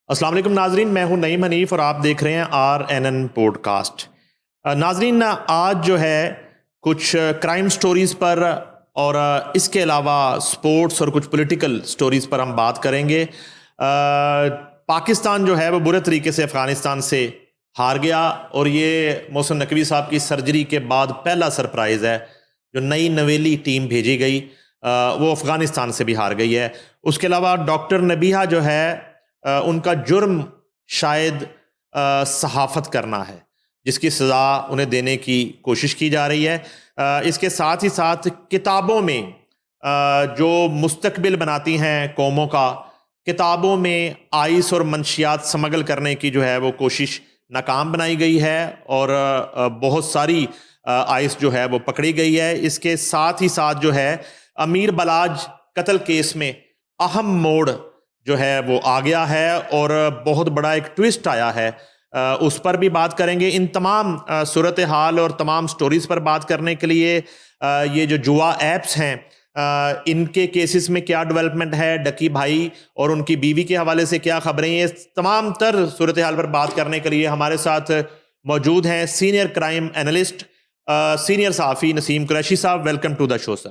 السلام علیکم ناظرین، میں ہوں نعیم حنیف اور آپ دیکھ رہے ہیں RNN پوڈ کاسٹ۔ ناظرین، آج جو ہے کچھ کرائم سٹوریز پر اور اس کے علاوہ سپورٹس اور کچھ پولیٹیکل سٹوریز پر ہم بات کریں گے۔ پاکستان جو ہے وہ برے طریقے سے افغانستان سے ہار گیا اور یہ محسن نقوی صاحب کی سرجری کے بعد پہلا سرپرائز ہے۔ جو نئی نویلی ٹیم بھیجی گئی وہ افغانستان سے بھی ہار گئی ہے۔ اس کے علاوہ ڈاکٹر نبیہہ جو ہے ان کا جرم شاید صحافت کرنا ہے، جس کی سزا انہیں دینے کی کوشش کی جا رہی ہے۔ اس کے ساتھ ہی ساتھ کتابوں میں جو مستقبل بناتی ہیں قوموں کا، کتابوں میں آئس اور منشیات سمگل کرنے کی جو ہے وہ کوشش ناکام بنائی گئی ہے اور بہت ساری آئس جو ہے وہ پکڑی گئی ہے۔ اس کے ساتھ ہی ساتھ جو ہے امیر بلاج قتل کیس میں اہم موڑ جو ہے وہ آ گیا ہے اور بہت بڑا ایک ٹوسٹ آیا ہے، اس پر بھی بات کریں گے۔ ان تمام صورتحال اور تمام سٹوریز پر بات کرنے کے لیے یہ جو جوا ایپس ہیں ان کے کیسز میں کیا ڈیولپمنٹ ہے، ڈکی بھائی اور ان کی بیوی کے حوالے سے کیا خبریں ہیں، اس تمام تر صورتحال پر بات کرنے کے لیے ہمارے ساتھ موجود ہیں سینئر کرائم اینالسٹ، سینئر صحافی نسیم قریشی صاحب۔ Welcome to the show sir.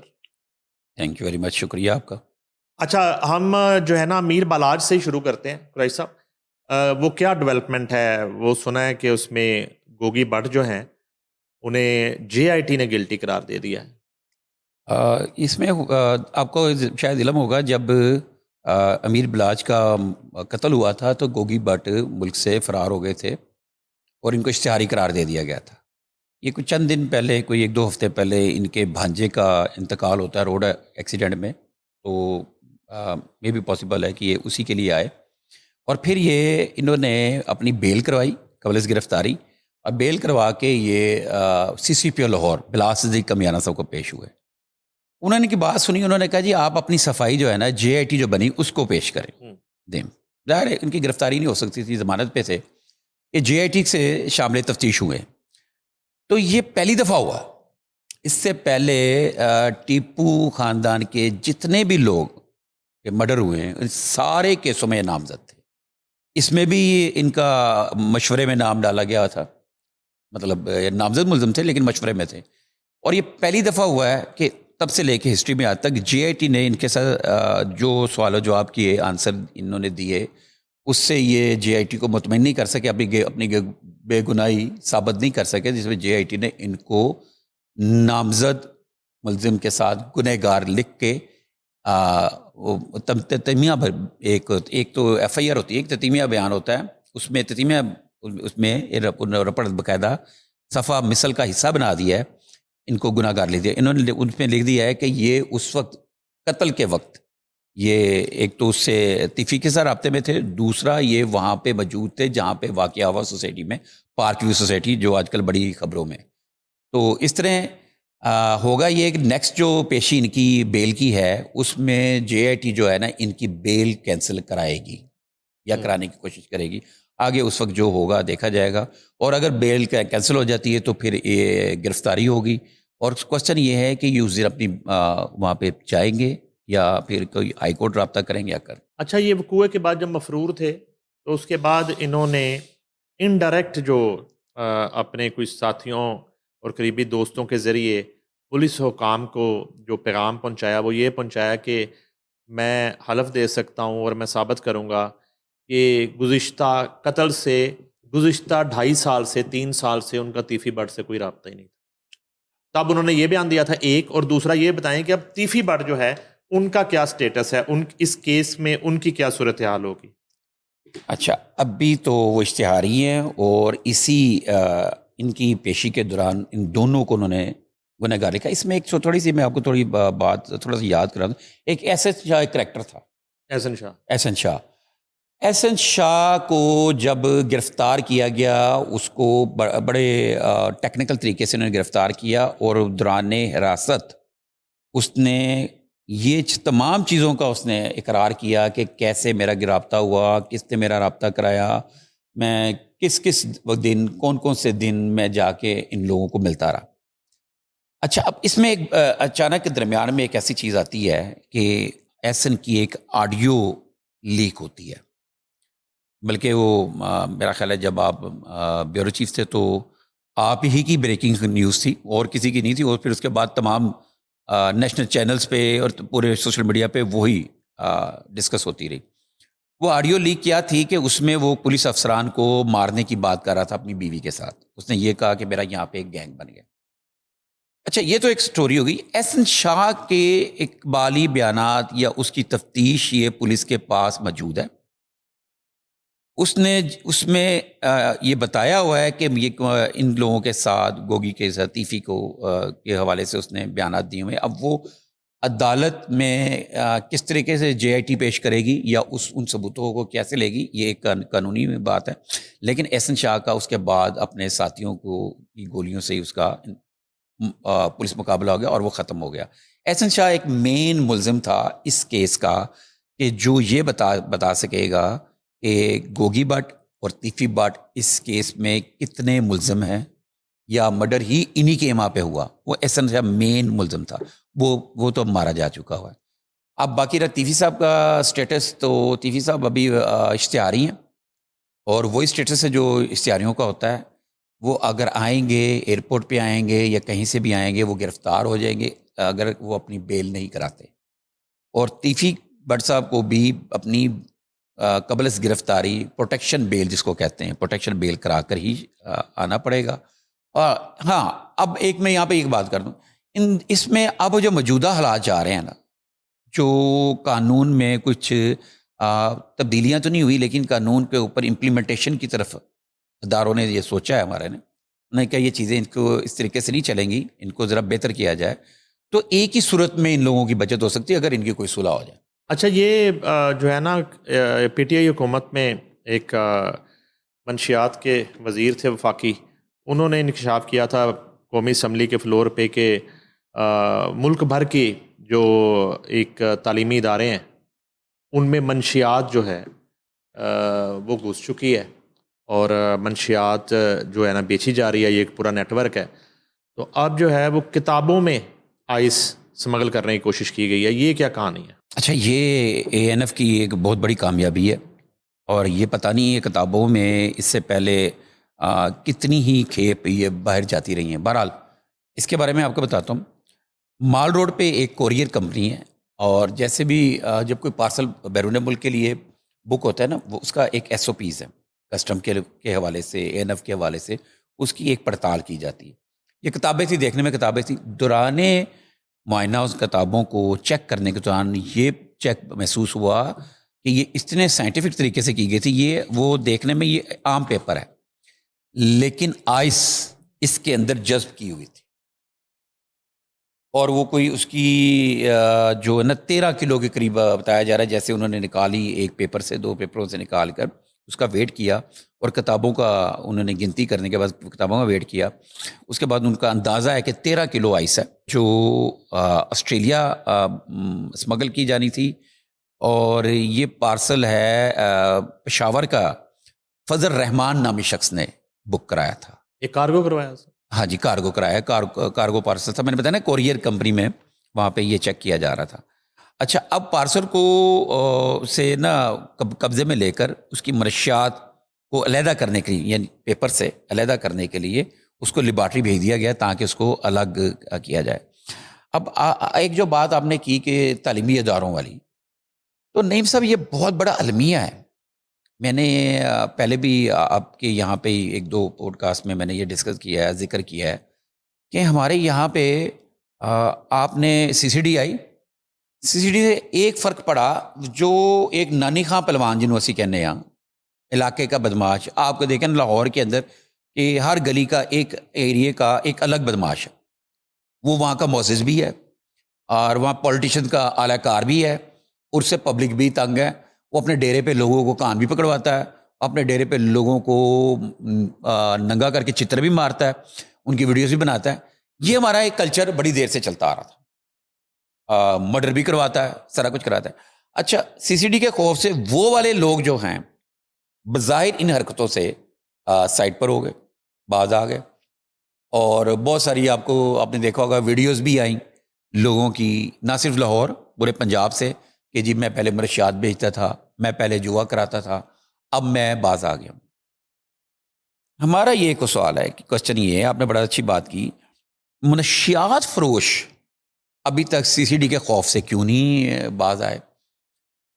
Thank you very much, شکریہ آپ کا۔ اچھا، ہم جو ہے نا امیر بالاج سے ہی شروع کرتے ہیں قریشی صاحب۔ وہ کیا ڈیولپمنٹ ہے؟ وہ سنا ہے کہ اس میں گوگی بٹ جو ہیں انہیں JIT نے گلٹی قرار دے دیا ہے۔ اس میں آپ کو شاید علم ہوگا، جب امیر بلاج کا قتل ہوا تھا تو گوگی بٹ ملک سے فرار ہو گئے تھے اور ان کو اشتہاری قرار دے دیا گیا تھا۔ یہ کچھ چند دن پہلے، کوئی 1-2 ہفتے پہلے ان کے بھانجے کا انتقال ہوتا ہے روڈ ایکسیڈنٹ میں، تو یہ بھی پاسبل ہے کہ یہ اسی کے لیے آئے، اور پھر یہ انہوں نے اپنی بیل کروائی قبل از گرفتاری، اور بیل کروا کے یہ CCPO لاہور بلا صدیق کمیانہ صاحب کو پیش ہوئے۔ انہوں نے کی بات سنی، انہوں نے کہا جی آپ اپنی صفائی جو ہے نا JIT جو بنی اس کو پیش کریں دیں۔ ظاہر ہے ان کی گرفتاری نہیں ہو سکتی تھی، ضمانت پہ تھے، یہ JIT سے شامل تفتیش ہوئے۔ تو یہ پہلی دفعہ ہوا، اس سے پہلے ٹیپو خاندان کے جتنے بھی لوگ مرڈر ہوئے ہیں ان سارے کیسوں میں نامزد تھے۔ اس میں بھی ان کا مشورے میں نام ڈالا گیا تھا، مطلب نامزد ملزم تھے لیکن مشورے میں تھے، اور یہ پہلی دفعہ ہوا ہے کہ تب سے لے کے ہسٹری میں آج تک JIT نے ان کے ساتھ جو سوال و جواب کیے، آنسر انہوں نے دیے، اس سے یہ JIT کو مطمئن نہیں کر سکے، اپنی بے گناہی ثابت نہیں کر سکے، جس میں JIT نے ان کو نامزد ملزم کے ساتھ گنہگار لکھ کے تتیمیہ، ایک تو FIR ہوتی ہے، ایک تتیمیہ بیان ہوتا ہے، اس میں تتیمیہ، اس میں رپٹ باقاعدہ صفحہ مثل کا حصہ بنا دیا ہے، ان کو گناہ گار لکھ دیا۔ انہوں نے اس میں لکھ دیا ہے کہ یہ اس وقت قتل کے وقت یہ ایک تو اس سے تیفی کے ساتھ رابطے میں تھے، دوسرا یہ وہاں پہ موجود تھے جہاں پہ واقعہ ہوا سوسائٹی میں، پارک ویو سوسائٹی جو آج کل بڑی خبروں میں۔ تو اس طرح ہوگا یہ کہ نیکسٹ جو پیشی ان کی بیل کی ہے اس میں JIT جو ہے نا ان کی بیل کینسل کرائے گی یا کرانے کی کوشش کرے گی۔ آگے اس وقت جو ہوگا دیکھا جائے گا، اور اگر بیل کینسل ہو جاتی ہے تو پھر یہ گرفتاری ہوگی، اور کوشچن یہ ہے کہ یہ اس دن اپنی وہاں پہ جائیں گے یا پھر کوئی ہائی کورٹ رابطہ کریں گے یا کر۔ اچھا، یہ وقوع کے بعد جب مفرور تھے تو اس کے بعد انہوں نے انڈائریکٹ جو اپنے کچھ ساتھیوں اور قریبی دوستوں کے ذریعے پولیس حکام کو جو پیغام پہنچایا وہ یہ پہنچایا کہ میں حلف دے سکتا ہوں اور میں ثابت کروں گا کہ گزشتہ قتل سے گزشتہ 2.5 سال سے 3 سال سے ان کا تیفی بٹ سے کوئی رابطہ ہی نہیں تھا۔ تب انہوں نے یہ بیان دیا تھا ایک، اور دوسرا یہ بتائیں کہ اب تیفی بٹ جو ہے ان کا کیا سٹیٹس ہے، اس کیس میں ان کی کیا صورتحال ہوگی؟ اچھا، اب بھی تو وہ اشتہاری ہیں، اور اسی ان کی پیشی کے دوران ان دونوں کو انہوں نے گنہ گار لکھا۔ اس میں ایک تھوڑی سی میں آپ کو تھوڑی بات تھوڑا سا یاد کرا دوں۔ ایک SS شاہ ایک کریکٹر تھا، احسن شاہ۔ احسن شاہ کو جب گرفتار کیا گیا، اس کو بڑے ٹیکنیکل طریقے سے انہوں نے گرفتار کیا، اور دوران حراست اس نے یہ تمام چیزوں کا اس نے اقرار کیا کہ کیسے میرا رابطہ ہوا، کس نے میرا رابطہ کرایا، میں کس دن کون سے دن میں جا کے ان لوگوں کو ملتا رہا۔ اچھا، اب اس میں ایک اچانک کے درمیان میں ایک ایسی چیز آتی ہے کہ احسن کی ایک آڈیو لیک ہوتی ہے، بلکہ وہ میرا خیال ہے جب آپ بیورو چیف تھے تو آپ ہی کی بریکنگ نیوز تھی اور کسی کی نہیں تھی، اور پھر اس کے بعد تمام نیشنل چینلز پہ اور پورے سوشل میڈیا پہ وہی ڈسکس ہوتی رہی. وہ آڈیو لیک کیا تھی کہ اس میں وہ پولیس افسران کو مارنے کی بات کر رہا تھا اپنی بیوی کے ساتھ. اس نے یہ کہا کہ میرا یہاں پہ ایک گینگ بن گیا. اچھا یہ تو ایک سٹوری ہوگی. احسن شاہ کے اقبالی بیانات یا اس کی تفتیش یہ پولیس کے پاس موجود ہے. اس نے اس میں یہ بتایا ہوا ہے کہ یہ ان لوگوں کے ساتھ گوگی کے ساتھ تیفی کو کے حوالے سے اس نے بیانات دیے ہوئے. اب وہ عدالت میں کس طریقے سے جے آئی ٹی پیش کرے گی یا ان ثبوتوں کو کیسے لے گی، یہ ایک قانونی بات ہے. لیکن احسن شاہ کا اس کے بعد اپنے ساتھیوں کو کی گولیوں سے ہی اس کا پولیس مقابلہ ہو گیا اور وہ ختم ہو گیا. احسن شاہ ایک مین ملزم تھا اس کیس کا کہ جو یہ بتا سکے گا کہ گوگی بٹ اور تیفی بٹ اس کیس میں کتنے ملزم ہیں یا مرڈر ہی انہی کے ایما پہ ہوا. وہ احسن شاہ مین ملزم تھا. وہ تو مارا جا چکا ہوا ہے. اب باقی رہا تیفی صاحب کا سٹیٹس، تو تیفی صاحب ابھی اشتہاری ہیں، اور وہی سٹیٹس ہے جو اشتہاریوں کا ہوتا ہے. وہ اگر آئیں گے ایئرپورٹ پہ آئیں گے یا کہیں سے بھی آئیں گے وہ گرفتار ہو جائیں گے اگر وہ اپنی بیل نہیں کراتے. اور تیفی بٹ صاحب کو بھی اپنی قبل از گرفتاری پروٹیکشن بیل جس کو کہتے ہیں پروٹیکشن بیل کرا کر ہی آنا پڑے گا. اور ہاں اب میں یہاں پہ ایک بات کر دوں، اس میں اب جو موجودہ حالات جا رہے ہیں نا، جو قانون میں کچھ تبدیلیاں تو نہیں ہوئی لیکن قانون کے اوپر امپلیمنٹیشن کی طرف اداروں نے یہ سوچا ہے، ہمارے نے انہوں نے کہا یہ چیزیں ان کو اس طریقے سے نہیں چلیں گی، ان کو ذرا بہتر کیا جائے تو ایک ہی صورت میں ان لوگوں کی بچت ہو سکتی ہے اگر ان کی کوئی صلح ہو جائے. اچھا یہ جو ہے نا پی ٹی آئی حکومت میں ایک منشیات کے وزیر تھے وفاقی، انہوں نے انکشاف کیا تھا قومی اسمبلی کے فلور پہ کہ ملک بھر کے جو ایک تعلیمی ادارے ہیں ان میں منشیات جو ہے وہ گھس چکی ہے اور منشیات جو ہے نا بیچی جا رہی ہے. یہ ایک پورا نیٹ ورک ہے. تو اب جو ہے وہ کتابوں میں آئس سمگل کرنے کی کوشش کی گئی ہے. یہ کیا کہانی ہے؟ اچھا یہ اے این ایف کی ایک بہت بڑی کامیابی ہے، اور یہ پتہ نہیں یہ کتابوں میں اس سے پہلے کتنی ہی کھیپ یہ باہر جاتی رہی ہیں. بہرحال اس کے بارے میں آپ کو بتاتا ہوں. مال روڈ پہ ایک کوریئر کمپنی ہے، اور جیسے بھی جب کوئی پارسل بیرون ملک کے لیے بک ہوتا ہے نا، وہ اس کا ایک ایس او پیز ہے، کسٹم کے حوالے سے اے این ایف کے حوالے سے اس کی ایک پڑتال کی جاتی ہے. یہ کتابیں تھیں، دیکھنے میں کتابیں تھیں. دوران معائنہ اس کتابوں کو چیک کرنے کے دوران یہ چیک محسوس ہوا کہ یہ اتنے سائنٹیفک طریقے سے کی گئی تھی. یہ وہ دیکھنے میں یہ عام پیپر ہے لیکن آئس اس کے اندر جذب کی ہوئی تھی، اور وہ کوئی اس کی جو ہے نا 13 کلو کے قریب بتایا جا رہا ہے. جیسے انہوں نے نکالی ایک پیپر سے، 2 پیپروں سے نکال کر اس کا ویٹ کیا، اور کتابوں کا انہوں نے گنتی کرنے کے بعد کتابوں کا ویٹ کیا. اس کے بعد ان کا اندازہ ہے کہ 13 کلو آئس ہے جو آسٹریلیا اسمگل کی جانی تھی. اور یہ پارسل ہے پشاور کا فضل رحمان نامی شخص نے بک کرایا تھا. ایک کارگو کروایا تھا؟ ہاں جی، کارگو کرایا، کارگو پارسل تھا. میں نے بتایا نا کوریئر کمپنی میں وہاں پہ یہ چیک کیا جا رہا تھا. اچھا اب پارسل کو سے نا قبضے میں لے کر اس کی منشیات کو علیحدہ کرنے کے لیے، یعنی پیپر سے علیحدہ کرنے کے لیے اس کو لیبارٹری بھیج دیا گیا تاکہ اس کو الگ کیا جائے. اب ایک جو بات آپ نے کی کہ تعلیمی اداروں والی، تو نعیم صاحب یہ بہت بڑا المیہ ہے. میں نے پہلے بھی آپ کے یہاں پہ 1-2 پوڈ کاسٹ میں نے یہ ڈسکس کیا ہے، ذکر کیا ہے کہ ہمارے یہاں پہ آپ نے سی سی ڈی سے ایک فرق پڑا، جو ایک نانی خان پہلوان جنہوں اسی کہنے ہیں علاقے کا بدماش، آپ کو دیکھیں لاہور کے اندر کہ ہر گلی کا ایک ایریے کا ایک الگ بدماش ہے. وہ وہاں کا معزز بھی ہے اور وہاں پولیٹیشین کا اعلی کار بھی ہے، اور سے پبلک بھی تنگ ہے. وہ اپنے ڈیرے پہ لوگوں کو کان بھی پکڑواتا ہے، اپنے ڈیرے پہ لوگوں کو ننگا کر کے چتر بھی مارتا ہے، ان کی ویڈیوز بھی بناتا ہے. یہ ہمارا ایک کلچر بڑی دیر سے چلتا آ رہا تھا. مرڈر بھی کرواتا ہے، سارا کچھ کراتا ہے. اچھا سی سی ڈی کے خوف سے وہ والے لوگ جو ہیں بظاہر ان حرکتوں سے سائٹ پر ہو گئے، باز آ گئے. اور بہت ساری آپ نے دیکھا ہوگا ویڈیوز بھی آئیں لوگوں کی، نہ صرف لاہور، پورے پنجاب سے، کہ جی میں پہلے منشیات بیچتا تھا، میں پہلے جوا کراتا تھا، اب میں باز آ گیا ہوں. ہمارا یہ ایک سوال ہے کہ کوشچن یہ ہے, آپ نے بڑا اچھی بات کی, منشیات فروش ابھی تک سی سی ڈی کے خوف سے کیوں نہیں باز آئے؟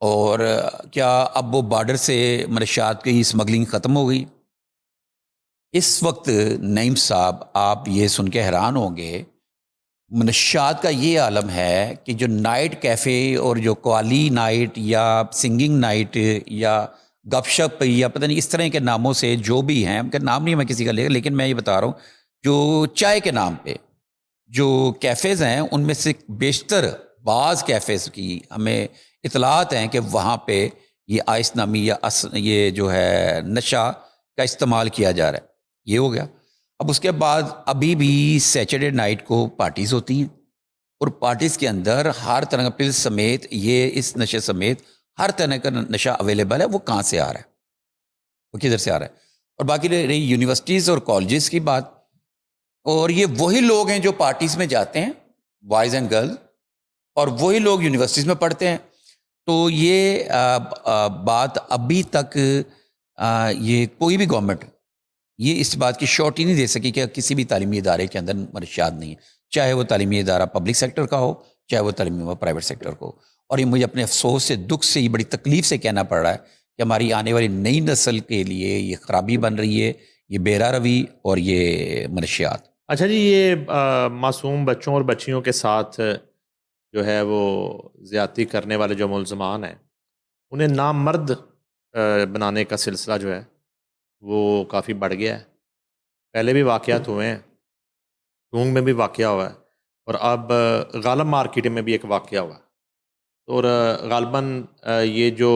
اور کیا اب وہ بارڈر سے منشیات کی اسمگلنگ ختم ہو گئی؟ اس وقت نعیم صاحب آپ یہ سن کے حیران ہوں گے, منشیات کا یہ عالم ہے کہ جو نائٹ کیفے اور جو قوالی نائٹ یا سنگنگ نائٹ یا گپ شپ یا پتہ نہیں اس طرح کے ناموں سے جو بھی ہیں, ان کا نام نہیں میں کسی کا لے, لیکن میں یہ بتا رہا ہوں جو چائے کے نام پہ جو کیفیز ہیں ان میں سے بیشتر بعض کیفیز کی ہمیں اطلاعات ہیں کہ وہاں پہ یہ آئس نامی یا یہ جو ہے نشہ کا استعمال کیا جا رہا ہے. یہ ہو گیا. اب اس کے بعد ابھی بھی سیچرڈے نائٹ کو پارٹیز ہوتی ہیں, اور پارٹیز کے اندر ہر طرح کا پل سمیت یہ اس نشے سمیت ہر طرح کا نشہ اویلیبل ہے. وہ کہاں سے آ رہا ہے, وہ کدھر سے آ رہا ہے؟ اور باقی رہی یونیورسٹیز اور کالجز کی بات, اور یہ وہی لوگ ہیں جو پارٹیز میں جاتے ہیں, بوائز اینڈ گرلز, اور وہی لوگ یونیورسٹیز میں پڑھتے ہیں. تو یہ بات ابھی تک یہ کوئی بھی گورنمنٹ یہ اس بات کی شورٹی نہیں دے سکی کہ کسی بھی تعلیمی ادارے کے اندر منشیات نہیں ہے, چاہے وہ تعلیمی ادارہ پبلک سیکٹر کا ہو, چاہے وہ تعلیمی پرائیویٹ سیکٹر کو. اور یہ مجھے اپنے افسوس سے, دکھ سے, یہ بڑی تکلیف سے کہنا پڑ رہا ہے کہ ہماری آنے والی نئی نسل کے لیے یہ خرابی بن رہی ہے, یہ بے راہ روی اور یہ منشیات. اچھا جی, یہ معصوم بچوں اور بچیوں کے ساتھ جو ہے وہ زیادتی کرنے والے جو ملزمان ہیں انہیں نامرد بنانے کا سلسلہ جو ہے وہ کافی بڑھ گیا ہے. پہلے بھی واقعات ہوئے ہیں, ٹونگ میں بھی واقعہ ہوا ہے, اور اب غالب مارکیٹ میں بھی ایک واقعہ ہوا ہے. اور غالباً یہ جو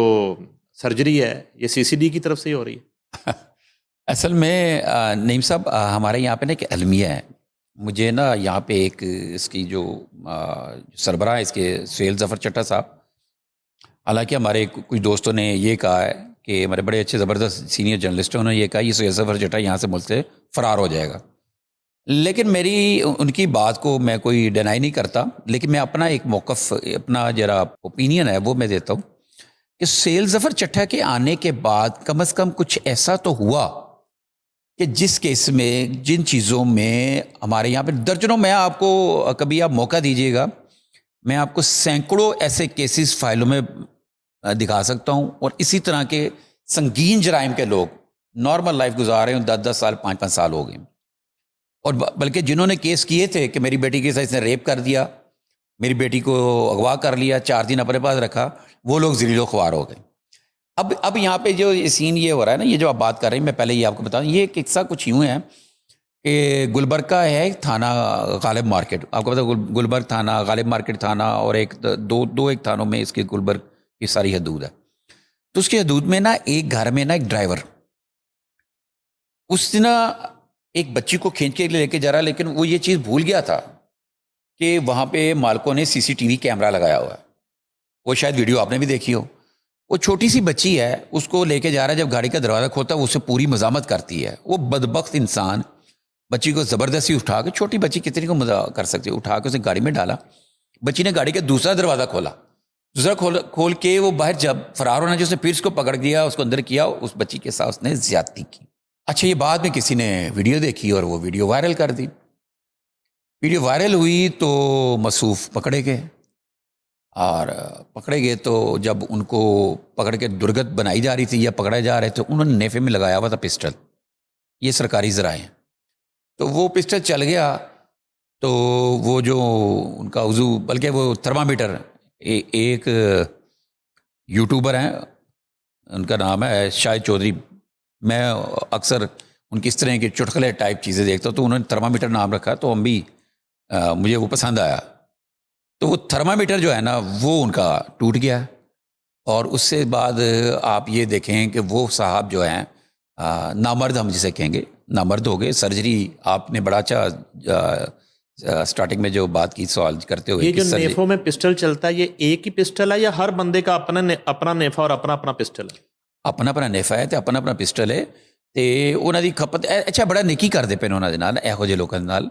سرجری ہے یہ سی سی ڈی کی طرف سے ہی ہو رہی ہے. اصل میں نعیم صاحب ہمارے یہاں پہ نا ایک المیہ ہے. مجھے نا یہاں پہ ایک اس کی جو سربراہ اس کے سہیل ظفر چٹھا صاحب, حالانکہ ہمارے کچھ دوستوں نے یہ کہا ہے کہ ہمارے بڑے اچھے زبردست سینئر جرنلسٹوں نے یہ کہا یہ سہیل ظفر چٹھا یہاں سے ملک سے فرار ہو جائے گا. لیکن میری ان کی بات کو میں کوئی ڈینائی نہیں کرتا, لیکن میں اپنا ایک موقف, اپنا ذرا اوپینین ہے وہ میں دیتا ہوں کہ سہیل ظفر چٹھا کے آنے کے بعد کم از کم کچھ ایسا تو ہوا کہ جس کیس میں جن چیزوں میں ہمارے یہاں پہ درجنوں, میں آپ کو کبھی آپ موقع دیجیے گا میں آپ کو سینکڑوں ایسے کیسز فائلوں میں دکھا سکتا ہوں, اور اسی طرح کے سنگین جرائم کے لوگ نارمل لائف گزار رہے ہیں, 10 سال 5 سال ہو گئے. اور بلکہ جنہوں نے کیس کیے تھے کہ میری بیٹی کے ساتھ اس نے ریپ کر دیا, میری بیٹی کو اغوا کر لیا, 4 دن اپنے پاس رکھا, وہ لوگ ذلیل و خوار ہو گئے. اب یہاں پہ جو سین یہ ہو رہا ہے نا, یہ جو آپ بات کر رہے ہیں, میں پہلے یہ آپ کو بتاؤں, یہ قصہ کچھ یوں ہے کہ گلبرگ کا ہے تھانہ غالب مارکیٹ, آپ کو پتا گلبرگ تھانہ, غالب مارکیٹ تھانہ, اور ایک ایک تھانوں میں اس کے گلبرگ کی ساری حدود ہے. تو اس کی حدود میں نا ایک گھر میں نا ایک ڈرائیور اس دن ایک بچی کو کھینچ کے لے کے جا رہا, لیکن وہ یہ چیز بھول گیا تھا کہ وہاں پہ مالکوں نے سی سی ٹی وی کیمرہ لگایا ہوا ہے. وہ شاید ویڈیو آپ نے بھی دیکھی ہو. وہ چھوٹی سی بچی ہے, اس کو لے کے جا رہا ہے, جب گاڑی کا دروازہ کھولتا ہے وہ اسے پوری مزاحمت کرتی ہے. وہ بدبخت انسان بچی کو زبردستی اٹھا کے, چھوٹی بچی کتنی کو مزاح کر سکتی ہے, اٹھا کے اسے گاڑی میں ڈالا. بچی نے گاڑی کا دوسرا دروازہ کھولا, کھول کے وہ باہر جب فرار ہونا جو, اس نے پھر اس کو پکڑ دیا, اس کو اندر کیا, اس بچی کے ساتھ اس نے زیادتی کی. اچھا, یہ بعد میں کسی نے ویڈیو دیکھی اور وہ ویڈیو وائرل کر دی. ویڈیو وائرل ہوئی تو مصوف پکڑے گئے, اور پکڑے گئے تو جب ان کو پکڑ کے درگت بنائی جا رہی تھی یا پکڑے جا رہے تھے, انہوں نے نیفے میں لگایا ہوا تھا پسٹل. یہ سرکاری ذرائع ہیں. تو وہ پسٹل چل گیا تو وہ جو ان کا وضو, بلکہ وہ تھرمامیٹر, ایک یوٹیوبر ہیں ان کا نام ہے شاہد چودھری, میں اکثر ان کی اس طرح کی چٹکلے ٹائپ چیزیں دیکھتا ہوں, تو انہوں نے تھرمامیٹر نام رکھا, تو ہم بھی مجھے وہ پسند آیا. تو وہ تھرمامیٹر جو ہے نا وہ ان کا ٹوٹ گیا, اور اس سے بعد آپ یہ دیکھیں کہ وہ صاحب جو ہیں نامرد, ہم جسے کہیں گے نامرد ہو گئے. سرجری آپ نے بڑا اچھا سٹارٹنگ میں جو بات کی سوال کرتے ہوئے, یہ جو نیفوں میں پسٹل چلتا ہے یہ ایک ہی پسٹل ہے یا ہر بندے کا اپنا نیفا اور اپنا پسٹل ہے؟ اپنا نیفا ہے, اپنا پسٹل ہے, ਤੇ ਉਹਨਾਂ ਦੀ ਖਪਤ ਅੱਛਾ ਬੜਾ ਨੇਕੀ ਕਰਦੇ ਪਏ ਨੇ ਉਹਨਾਂ ਦੇ ਨਾਲ, ਇਹੋ ਜਿਹੇ ਲੋਕਾਂ ਦੇ ਨਾਲ.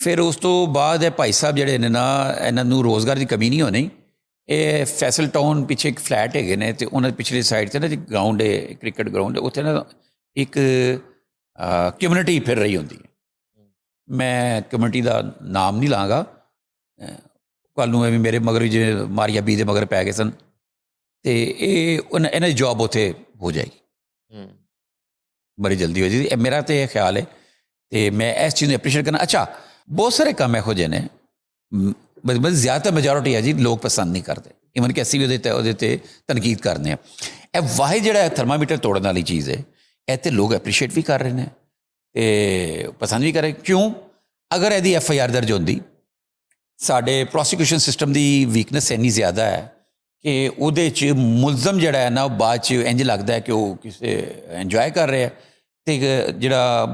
ਫਿਰ ਉਸ ਤੋਂ ਬਾਅਦ ਇਹ ਭਾਈ ਸਾਹਿਬ ਜਿਹੜੇ ਨੇ ਨਾ, ਇਹਨਾਂ ਨੂੰ ਰੋਜ਼ਗਾਰ ਦੀ ਕਮੀ ਨਹੀਂ ਹੋਣੀ। ਇਹ ਫੈਸਲ ਟਾਊਨ ਪਿੱਛੇ ਇੱਕ ਫਲੈਟ ਹੈਗੇ ਨੇ, ਅਤੇ ਉਹਨਾਂ ਦੀ ਪਿਛਲੀ ਸਾਈਡ 'ਤੇ ਨਾ ਇੱਕ ਗਰਾਊਂਡ ਹੈ, ਕ੍ਰਿਕਟ ਗਰਾਊਂਡ ਹੈ, ਉੱਥੇ ਨਾ ਇੱਕ ਕਮਿਊਨਿਟੀ ਫਿਰ ਰਹੀ ਹੁੰਦੀ ਹੈ। ਮੈਂ ਕਮਿਊਨਿਟੀ ਦਾ ਨਾਮ ਨਹੀਂ ਲਾਂਗਾ, ਕੱਲ੍ਹ ਨੂੰ ਇਹ ਵੀ ਮੇਰੇ ਮਗਰ ਜਿਵੇਂ ਮਾਰੀਆ ਬੀ ਦੇ ਮਗਰ ਪੈ ਗਏ ਸਨ, ਅਤੇ ਇਹਨਾਂ ਦੀ ਜੋਬ ਉੱਥੇ ਹੋ ਜਾਏਗੀ, ਬੜੀ ਜਲਦੀ ਹੋ ਜਾਏਗੀ। ਮੇਰਾ ਤਾਂ ਇਹ ਖਿਆਲ ਹੈ, ਅਤੇ ਮੈਂ ਇਸ ਚੀਜ਼ ਨੂੰ ਐਪਰੀਸ਼ੀਏਟ ਕਰਨਾ। ਅੱਛਾ, ਬਹੁਤ ਸਾਰੇ ਕੰਮ ਇਹੋ ਜਿਹੇ ਨੇ, ਬਸ ਜ਼ਿਆਦਾਤਰ ਮੈਜੋਰਿਟੀ ਹੈ ਜੀ, ਲੋਕ ਪਸੰਦ ਨਹੀਂ ਕਰਦੇ, ਈਵਨ ਕਿ ਅਸੀਂ ਵੀ ਉਹਦੇ 'ਤੇ ਤਨਕੀਦ ਕਰਦੇ ਹਾਂ। ਇਹ ਵਾਹਿਦ ਜਿਹੜਾ ਥਰਮਾਮੀਟਰ ਤੋੜਨ ਵਾਲੀ ਚੀਜ਼ ਹੈ, ਇਹ ਤਾਂ ਲੋਕ ਐਪਰੀਸ਼ੀਏਟ ਵੀ ਕਰ ਰਹੇ ਨੇ ਅਤੇ ਪਸੰਦ ਵੀ ਕਰ ਰਹੇ। ਕਿਉਂ? ਅਗਰ ਇਹਦੀ FIR ਦਰਜ ਹੁੰਦੀ, ਸਾਡੇ ਪ੍ਰੋਸੀਕਿਊਸ਼ਨ ਸਿਸਟਮ ਦੀ ਵੀਕਨੈਸ ਇੰਨੀ ਜ਼ਿਆਦਾ ਹੈ ਕਿ ਉਹਦੇ 'ਚ ਮੁਲਜ਼ਮ ਜਿਹੜਾ ਹੈ ਨਾ, ਉਹ ਬਾਅਦ 'ਚ ਇੰਝ ਲੱਗਦਾ ਹੈ ਕਿ ਉਹ ਕਿਸੇ ਇੰਜੋਏ ਕਰ ਰਿਹਾ, ਅਤੇ ਜਿਹੜਾ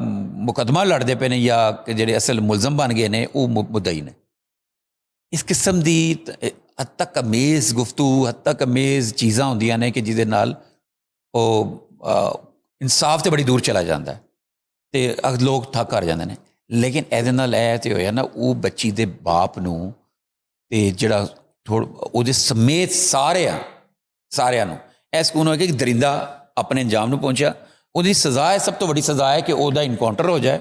ਮੁਕੱਦਮਾ ਲੜਦੇ ਪਏ ਨੇ ਜਾਂ ਜਿਹੜੇ ਅਸਲ ਮੁਲਜ਼ਮ ਬਣ ਗਏ ਨੇ, ਉਹ ਮੁੱਦਈ ਨੇ। ਇਸ ਕਿਸਮ ਦੀ ਹੱਦ ਤੱਕ ਅਮੇਜ਼ ਗੁਫ਼ਤਗੂ, ਹੱਦ ਤੱਕ ਅਮੇਜ਼ ਚੀਜ਼ਾਂ ਹੁੰਦੀਆਂ ਨੇ ਕਿ ਜਿਹਦੇ ਨਾਲ ਉਹ ਇਨਸਾਫ 'ਤੇ ਬੜੀ ਦੂਰ ਚਲਾ ਜਾਂਦਾ ਅਤੇ ਲੋਕ ਥੱਕ ਕਰ ਜਾਂਦੇ ਨੇ। ਲੇਕਿਨ ਇਹਦੇ ਨਾਲ ਇਹ ਤਾਂ ਹੋਇਆ ਨਾ, ਉਹ ਬੱਚੀ ਦੇ ਬਾਪ ਨੂੰ ਅਤੇ ਜਿਹੜਾ ਉਹਦੇ ਸਮੇਤ ਸਾਰਿਆਂ ਨੂੰ ਇਹ ਸਕੂਨ ਹੋਇਆ ਕਿ ਦਰਿੰਦਾ ਆਪਣੇ ਅੰਜਾਮ ਨੂੰ ਪਹੁੰਚਿਆ। ਉਹਦੀ ਸਜ਼ਾ ਹੈ, ਸਭ ਤੋਂ ਵੱਡੀ ਸਜ਼ਾ ਹੈ ਕਿ ਉਹਦਾ ਇਨਕਾਊਂਟਰ ਹੋ ਜਾਏ।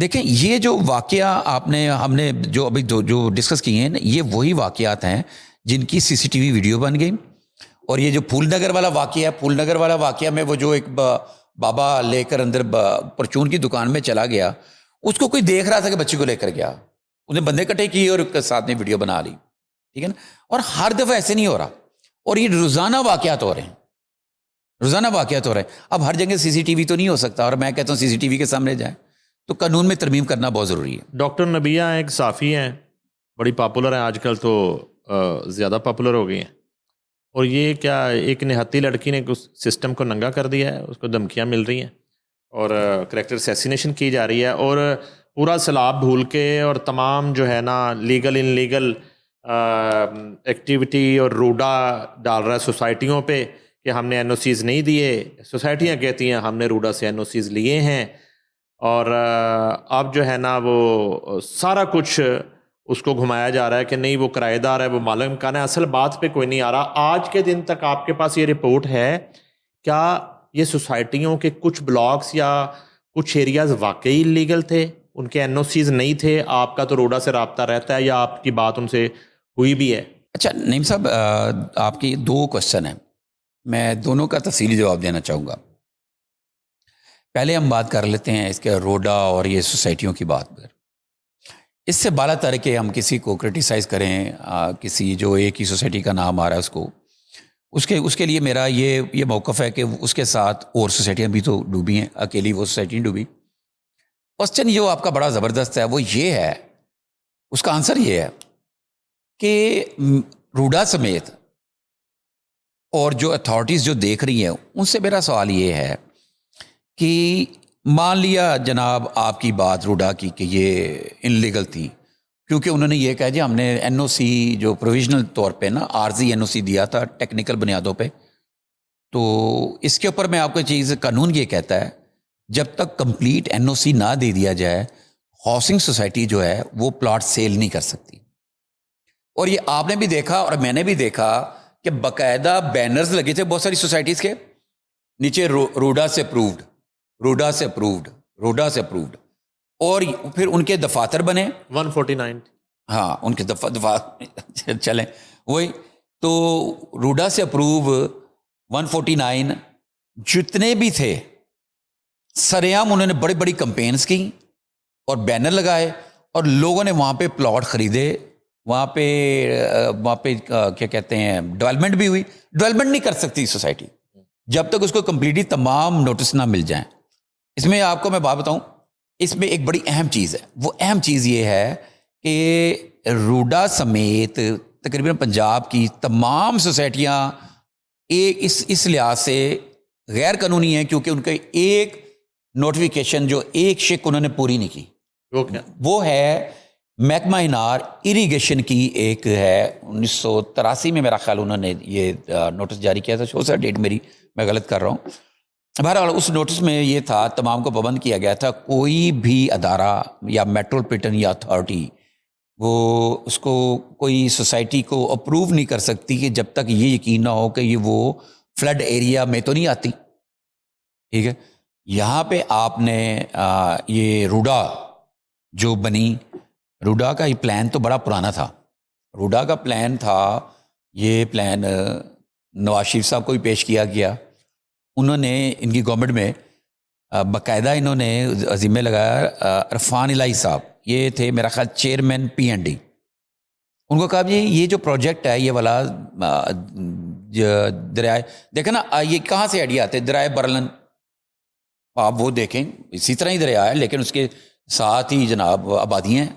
دیکھیں یہ جو واقعہ ہم نے جو ابھی جو ڈسکس کیے ہیں یہ وہی واقعات ہیں جن کی سی سی ٹی وی ویڈیو بن گئی. اور یہ جو پھول نگر والا واقعہ ہے، پھول نگر والا واقعہ میں وہ جو ایک بابا لے کر اندر پرچون کی دکان میں چلا گیا، اس کو کوئی دیکھ رہا تھا کہ بچی کو لے کر گیا، اس نے بندے کٹے کیے اور ساتھ میں ویڈیو بنا لی. ٹھیک ہے نا. اور ہر دفعہ ایسے نہیں ہو رہا، اور یہ روزانہ واقعات ہو رہے ہیں، روزانہ واقعات ہو رہے ہیں. اب ہر جگہ سی سی ٹی وی تو نہیں ہو سکتا، اور میں کہتا ہوں سی سی ٹی وی کے سامنے جائیں، تو قانون میں ترمیم کرنا بہت ضروری ہے. ڈاکٹر نبیہ ایک صحافی ہیں، بڑی پاپولر ہیں آج کل، تو زیادہ پاپولر ہو گئی ہیں. اور یہ کیا ایک نہتی لڑکی نے سسٹم کو ننگا کر دیا ہے، اس کو دھمکیاں مل رہی ہیں اور کریکٹر اسیسینیشن کی جا رہی ہے، اور پورا سیلاب بھول کے اور تمام جو ہے نا لیگل ان لیگل ایکٹیویٹی اور روڈا ڈال رہا ہے سوسائٹیوں پہ کہ ہم نے این او سیز نہیں دیے. سوسائٹیاں کہتی ہیں ہم نے روڈا سے این او سیز لیے ہیں، اور اب جو ہے نا وہ سارا کچھ اس کو گھمایا جا رہا ہے کہ نہیں وہ کرایہ دار ہے، وہ مالک مکان ہے. اصل بات پہ کوئی نہیں آ رہا. آج کے دن تک آپ کے پاس یہ رپورٹ ہے کیا یہ سوسائٹیوں کے کچھ بلاکس یا کچھ ایریاز واقعی لیگل تھے، ان کے این او سیز نہیں تھے؟ آپ کا تو روڈا سے رابطہ رہتا ہے، یا آپ کی بات ان سے ہوئی بھی ہے؟ اچھا نعیم صاحب، آپ کی دو کوشچن ہیں، میں دونوں کا تفصیلی جواب دینا چاہوں گا. پہلے ہم بات کر لیتے ہیں اس کے روڈا اور یہ سوسائٹیوں کی بات پر. اس سے بالا تر کہ ہم کسی کو کرٹیسائز کریں، کسی جو ایک ہی سوسائٹی کا نام آ رہا ہے اس کے لیے میرا یہ موقف ہے کہ اس کے ساتھ اور سوسائٹیاں بھی تو ڈوبی ہیں، اکیلی وہ سوسائٹی نہیں ڈوبی. کوشچن جو آپ کا بڑا زبردست ہے وہ یہ ہے، اس کا آنسر یہ ہے کہ روڈا سمیت اور جو اتھارٹیز جو دیکھ رہی ہیں ان سے میرا سوال یہ ہے کہ مان لیا جناب آپ کی بات روڈا کی کہ یہ انلیگل تھی، کیونکہ انہوں نے یہ کہا جی ہم نے این او سی جو پروویژنل طور پہ نا عارضی این او سی دیا تھا ٹیکنیکل بنیادوں پہ. تو اس کے اوپر میں آپ کو چیز، قانون یہ کہتا ہے جب تک کمپلیٹ این او سی نہ دے دیا جائے ہاؤسنگ سوسائٹی جو ہے وہ پلاٹ سیل نہیں کر سکتی. اور یہ آپ نے بھی دیکھا اور میں نے بھی دیکھا کہ باقاعدہ بینرز لگے تھے بہت ساری سوسائٹیز کے نیچے، روڈا سے اپرووڈ، روڈا سے اپرووڈ، روڈا سے اپرووڈ. اور پھر ان کے دفاتر بنے 149. ہاں ان کے دفاتر چلیں وہی تو روڈا سے اپروو 149 جتنے بھی تھے سریعام انہوں نے بڑی بڑی کمپینز کی اور بینر لگائے، اور لوگوں نے وہاں پہ پلاٹ خریدے، وہاں پہ کیا کہتے ہیں ڈیولپمنٹ بھی ہوئی. ڈیولپمنٹ نہیں کر سکتی سوسائٹی جب تک اس کو کمپلیٹلی تمام نوٹس نہ مل جائیں. اس میں آپ کو میں بات بتاؤں، اس میں ایک بڑی اہم چیز ہے. وہ اہم چیز یہ ہے کہ روڈا سمیت تقریباً پنجاب کی تمام سوسائٹیاں ایک اس لحاظ سے غیر قانونی ہیں کیونکہ ان کا ایک نوٹیفیکیشن جو ایک شک انہوں نے پوری نہیں کی. وہ ہے محکمہ انار اریگیشن کی، ایک ہے 1983 میں میرا خیال انہوں نے یہ نوٹس جاری کیا تھا، ہو سکتا ڈیٹ میری میں غلط کر رہا ہوں. بہرحال اس نوٹس میں یہ تھا، تمام کو پابند کیا گیا تھا کوئی بھی ادارہ یا میٹروپولیٹن یا اتھارٹی وہ اس کو کوئی سوسائٹی کو اپروو نہیں کر سکتی کہ جب تک یہ یقین نہ ہو کہ یہ وہ فلڈ ایریا میں تو نہیں آتی. ٹھیک ہے. یہاں پہ آپ نے یہ روڈا جو بنی، روڈا کا یہ پلان تو بڑا پرانا تھا. روڈا کا پلان تھا، یہ پلان نواز شریف صاحب کو بھی پیش کیا گیا. انہوں نے ان کی گورنمنٹ میں باقاعدہ انہوں نے عزیمے لگایا. عرفان الہی صاحب یہ تھے میرا خیال چیئرمین پی این ڈی. ان کو کہا یہ جو پروجیکٹ ہے یہ والا دریائے، دیکھیں نا یہ کہاں سے آئیڈیا آتے، دریائے برلن آپ وہ دیکھیں اسی طرح ہی دریا ہے لیکن اس کے ساتھ ہی جناب آبادیاں ہیں،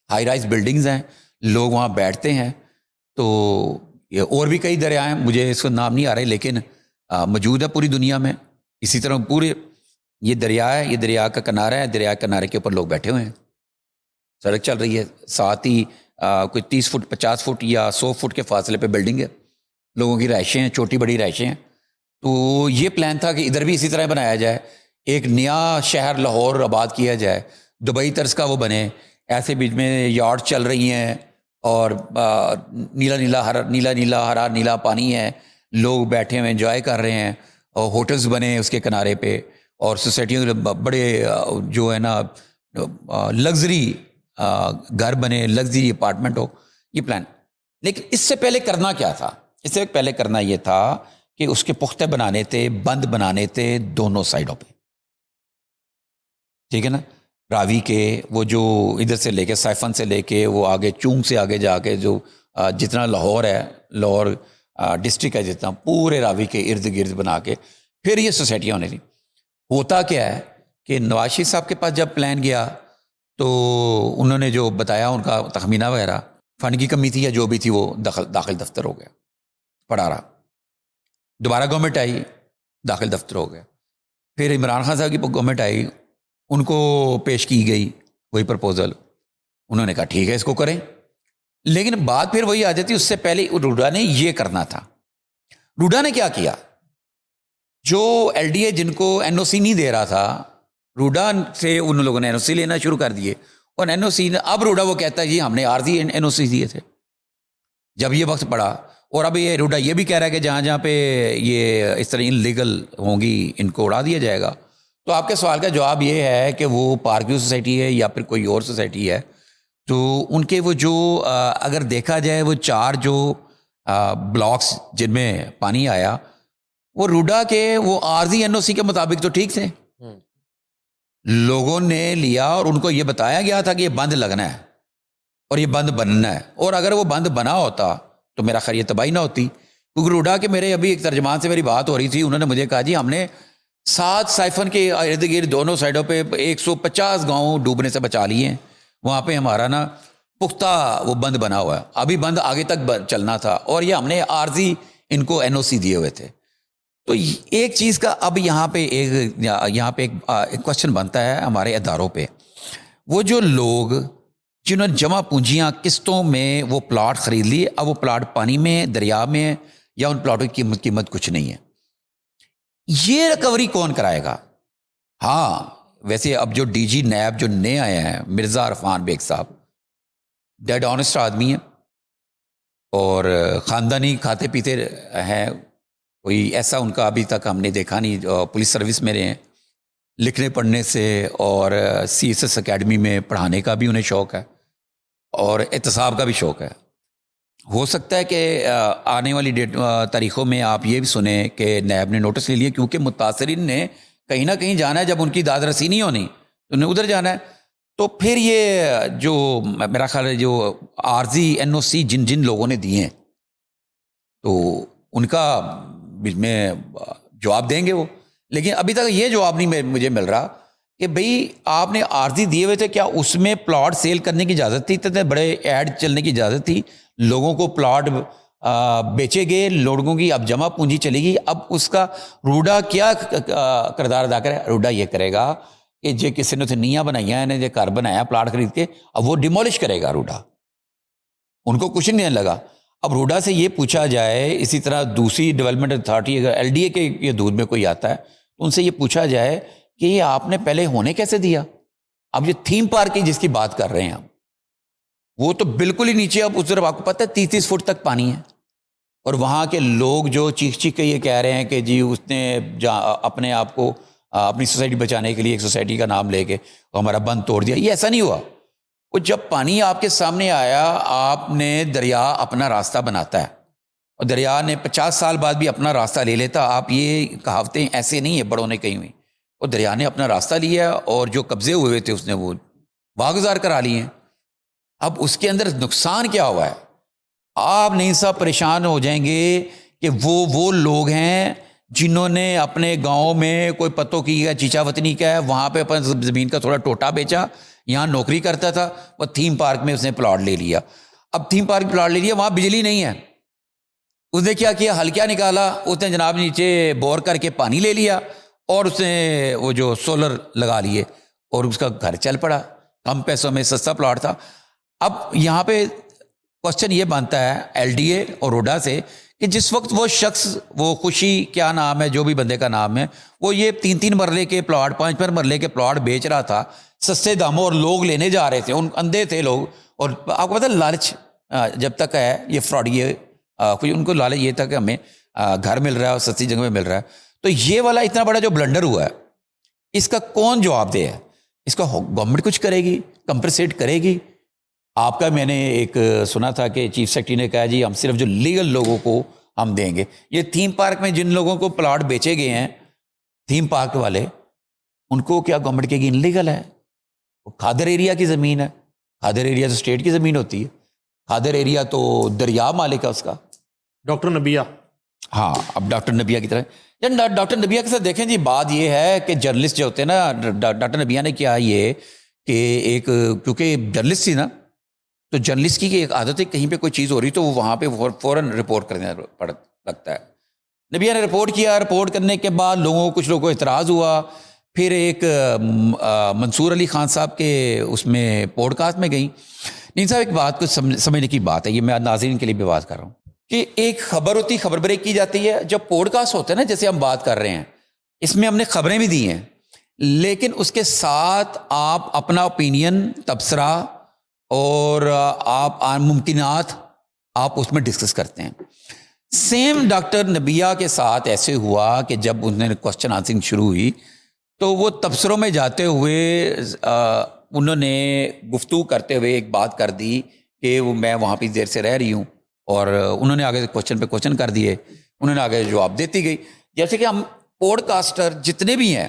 ہائی رائز بلڈنگز ہیں، لوگ وہاں بیٹھتے ہیں. تو یہ اور بھی کئی دریا ہیں، مجھے اس کا نام نہیں آ رہے لیکن موجود ہے پوری دنیا میں. اسی طرح پورے یہ دریا ہے، یہ دریا کا کنارہ ہے، دریا کنارے کے اوپر لوگ بیٹھے ہوئے ہیں، سڑک چل رہی ہے، ساتھ ہی کوئی 30 فٹ 50 فٹ یا 100 فٹ کے فاصلے پہ بلڈنگ ہے، لوگوں کی رہائشیں ہیں، چھوٹی بڑی رہائشیں ہیں. تو یہ پلان تھا کہ ادھر بھی اسی طرح بنایا جائے، ایک نیا شہر لاہور آباد کیا جائے، دبئی طرز کا وہ بنے. ایسے بیچ میں یارڈ چل رہی ہیں اور نیلا نیلا ہرا نیلا پانی ہے، لوگ بیٹھے ہوئے انجوائے کر رہے ہیں، اور ہوٹلز بنے اس کے کنارے پہ، اور سوسائٹیوں کے بڑے جو ہے نا لگژری گھر بنے, لگژری اپارٹمنٹ ہو, یہ پلان. لیکن اس سے پہلے کرنا کیا تھا؟ اس سے پہلے کرنا یہ تھا کہ اس کے پختہ بنانے تھے, بند بنانے تھے دونوں سائڈوں پہ, ٹھیک ہے نا. راوی کے وہ جو ادھر سے لے کے سائفن سے لے کے وہ آگے چونگ سے آگے جا کے جو جتنا لاہور ہے, لاہور ڈسٹرکٹ ہے جتنا, پورے راوی کے ارد گرد بنا کے پھر یہ سوسائٹیاں ہونے تھیں. ہوتا کیا ہے کہ نواز شریف صاحب کے پاس جب پلان گیا تو انہوں نے جو بتایا ان کا تخمینہ وغیرہ, فنڈ کی کمی تھی یا جو بھی تھی, وہ داخل دفتر ہو گیا, پڑا رہا. دوبارہ گورنمنٹ آئی, داخل دفتر ہو گیا. پھر عمران خان صاحب کی گورنمنٹ آئی, ان کو پیش کی گئی وہی پرپوزل, انہوں نے کہا ٹھیک ہے اس کو کریں. لیکن بات پھر وہی آ جاتی, اس سے پہلے روڈا نے یہ کرنا تھا. روڈا نے کیا کیا, جو ایل ڈی اے جن کو این او سی نہیں دے رہا تھا, روڈا سے ان لوگوں نے این او سی لینا شروع کر دیے. اور این او سی اب روڈا وہ کہتا ہے جی ہم نے عارضی این او سی دیے تھے جب یہ وقت پڑا. اور اب یہ روڈا یہ بھی کہہ رہا ہے کہ جہاں جہاں پہ یہ اس طرح ان لیگل ہوں گی ان کو اڑا دیا جائے گا. تو آپ کے سوال کا جواب یہ ہے کہ وہ پارکیو سوسائٹی ہے یا پھر کوئی اور سوسائٹی ہے, تو ان کے وہ جو اگر دیکھا جائے وہ 4 جو بلاکس جن میں پانی آیا, وہ روڈا کے وہ عارضی این او سی کے مطابق تو ٹھیک تھے. لوگوں نے لیا اور ان کو یہ بتایا گیا تھا کہ یہ بند لگنا ہے اور یہ بند بننا ہے. اور اگر وہ بند بنا ہوتا تو میرا خیر یہ تباہی نہ ہوتی. کیونکہ روڈا کے میرے ابھی ایک ترجمان سے میری بات ہو رہی تھی, انہوں نے مجھے کہا جی ہم نے 7 سائفن کے ارد گرد دونوں سائڈوں پہ 150 گاؤں ڈوبنے سے بچا لیے ہیں. وہاں پہ ہمارا نا پختہ وہ بند بنا ہوا ہے, ابھی بند آگے تک چلنا تھا, اور یہ ہم نے عارضی ان کو این او سی دیے ہوئے تھے. تو ایک چیز کا اب یہاں پہ ایک کوشچن بنتا ہے ہمارے اداروں پہ. وہ جو لوگ جنہوں نے جمع پونجیاں قسطوں میں وہ پلاٹ خرید لیے, اب وہ پلاٹ پانی میں, دریا میں, یا ان پلاٹوں کی قیمت کچھ نہیں ہے, یہ ریکوری کون کرائے گا؟ ہاں ویسے اب جو ڈی جی نیب جو نئے آئے ہیں مرزا عرفان بیگ صاحب, ڈیڈ آنےسٹ آدمی ہیں اور خاندانی کھاتے پیتے ہیں, کوئی ایسا ان کا ابھی تک ہم نے دیکھا نہیں. پولیس سروس میں رہے ہیں, لکھنے پڑھنے سے اور سی ایس ایس اکیڈمی میں پڑھانے کا بھی انہیں شوق ہے اور احتساب کا بھی شوق ہے. ہو سکتا ہے کہ آنے والی تاریخوں میں آپ یہ بھی سنیں کہ نیب نے نوٹس لے لیا, کیونکہ متاثرین نے کہیں نہ کہیں جانا ہے, جب ان کی داد رسی نہیں ہونی تو انہیں ادھر جانا ہے. تو پھر یہ جو میرا خیال ہے جو عارضی این او سی جن لوگوں نے دیے ہیں تو ان کا میں جواب دیں گے وہ. لیکن ابھی تک یہ جواب نہیں مجھے مل رہا کہ بھئی آپ نے عارضی دیے ہوئے تھے, کیا اس میں پلاٹ سیل کرنے کی اجازت تھی؟ اتنے بڑے ایڈ چلنے کی اجازت تھی, لوگوں کو پلاٹ بیچے گئے, لوگوں کی اب جمع پونجی چلے گی. اب اس کا روڈا کیا کردار ادا کرے؟ روڈا یہ کرے گا کہ جو کسی نے نیاں بنایا ہے, جو گھر بنایا پلاٹ خرید کے, اب وہ ڈیمولش کرے گا روڈا, ان کو کچھ نہیں لگا. اب روڈا سے یہ پوچھا جائے, اسی طرح دوسری ڈیولپمنٹ اتھارٹی اگر ایل ڈی اے کے یہ دودھ میں کوئی آتا ہے تو ان سے یہ پوچھا جائے کہ یہ آپ نے پہلے ہونے کیسے دیا؟ اب یہ تھیم پارک کی جس کی بات کر رہے ہیں ہم, وہ تو بالکل ہی نیچے, اب اس طرف آپ کو پتہ ہے 30 فٹ تک پانی ہے, اور وہاں کے لوگ جو چیخ کے یہ کہہ رہے ہیں کہ جی اس نے اپنے آپ کو اپنی سوسائٹی بچانے کے لیے ایک سوسائٹی کا نام لے کے ہمارا بند توڑ دیا. یہ ایسا نہیں ہوا. وہ جب پانی آپ کے سامنے آیا, آپ نے دریا اپنا راستہ بناتا ہے, اور دریا نے 50 سال بعد بھی اپنا راستہ لے لیتا. آپ یہ کہاوتیں ایسے نہیں ہیں بڑوں نے کہی ہوئی, اور دریا نے اپنا راستہ لیا اور جو قبضے ہوئے تھے اس نے وہ واگزار کرا لیے. اب اس کے اندر نقصان کیا ہوا ہے؟ آپ نہیں سب پریشان ہو جائیں گے کہ وہ لوگ ہیں جنہوں نے اپنے گاؤں میں کوئی پتوں کی یا چیچا وطنی کا ہے, وہاں پہ اپنا زمین کا تھوڑا ٹوٹا بیچا, یہاں نوکری کرتا تھا, وہ تھیم پارک میں اس نے پلاٹ لے لیا. اب تھیم پارک پلاٹ لے لیا, وہاں بجلی نہیں ہے, اس نے کیا کیا؟ ہلکیا نکالا, اس نے جناب نیچے بور کر کے پانی لے لیا اور اس نے وہ جو سولر لگا لیے اور اس کا گھر چل پڑا, کم پیسوں میں سستا پلاٹ تھا. اب یہاں پہ کوشچن یہ بنتا ہے ایل ڈی اے اور روڈا سے کہ جس وقت وہ شخص, وہ خوشی کیا نام ہے جو بھی بندے کا نام ہے, وہ یہ 3 مرلے کے پلاٹ 5 مرلے کے پلاٹ بیچ رہا تھا سستے داموں, اور لوگ لینے جا رہے تھے, ان اندھے تھے لوگ. اور آپ کو پتہ ہے لالچ جب تک ہے یہ فراڈ, یہ کچھ ان کو لالچ یہ تھا کہ ہمیں گھر مل رہا ہے اور سستی جگہ میں مل رہا ہے. تو یہ والا اتنا بڑا جو بلنڈر ہوا ہے, اس کا کون جواب دے ہے؟ اس کا گورنمنٹ کچھ کرے گی, کمپنسیٹ کرے گی؟ آپ کا میں نے ایک سنا تھا کہ چیف سیکرٹری نے کہا جی ہم صرف جو لیگل لوگوں کو ہم دیں گے. یہ تھیم پارک میں جن لوگوں کو پلاٹ بیچے گئے ہیں تھیم پارک والے, ان کو کیا گورنمنٹ کہے گی انلیگل ہے؟ وہ کھادر ایریا کی زمین ہے. کھادر ایریا تو اسٹیٹ کی زمین ہوتی ہے. کھادر ایریا تو دریا مالک ہے اس کا. ڈاکٹر نبیہ, ہاں اب ڈاکٹر نبیہ کی طرح ڈاکٹر نبیہ کے ساتھ دیکھیں جی, بات یہ ہے کہ جرنلسٹ جو ہوتے ہیں نا, ڈاکٹر نبیہ نے کیا یہ کہ ایک کیونکہ جرنلسٹ تھی نا, تو جرنلسٹ کی ایک عادت ہے کہیں پہ کوئی چیز ہو رہی تو وہ وہاں پہ فوراً رپورٹ کرنے لگتا ہے. نبیہ نے رپورٹ کیا, رپورٹ کرنے کے بعد کچھ لوگوں کو اعتراض ہوا. پھر ایک منصور علی خان صاحب کے اس میں پوڈ کاسٹ میں گئیں. نہیں صاحب ایک بات کو سمجھنے کی بات ہے, یہ میں ناظرین کے لیے بھی بات کر رہا ہوں کہ ایک خبر ہوتی, خبر بریک کی جاتی ہے. جب پوڈ کاسٹ ہوتا ہے نا, جیسے ہم بات کر رہے ہیں, اس میں ہم نے خبریں بھی دی ہیں, لیکن اس کے ساتھ آپ اپنا اوپینین, تبصرہ اور آپ ممکنات آپ اس میں ڈسکس کرتے ہیں. سیم ڈاکٹر نبیہ کے ساتھ ایسے ہوا کہ جب انہوں نے کوسچن آنسرنگ شروع ہوئی تو وہ تبصروں میں جاتے ہوئے انہوں نے گفتگو کرتے ہوئے ایک بات کر دی کہ وہ میں وہاں پہ دیر سے رہ رہی ہوں, اور انہوں نے آگے کوسچن پہ کوسچن کر دیے, انہوں نے آگے جواب دیتی گئی. جیسے کہ ہم پوڈ کاسٹر جتنے بھی ہیں,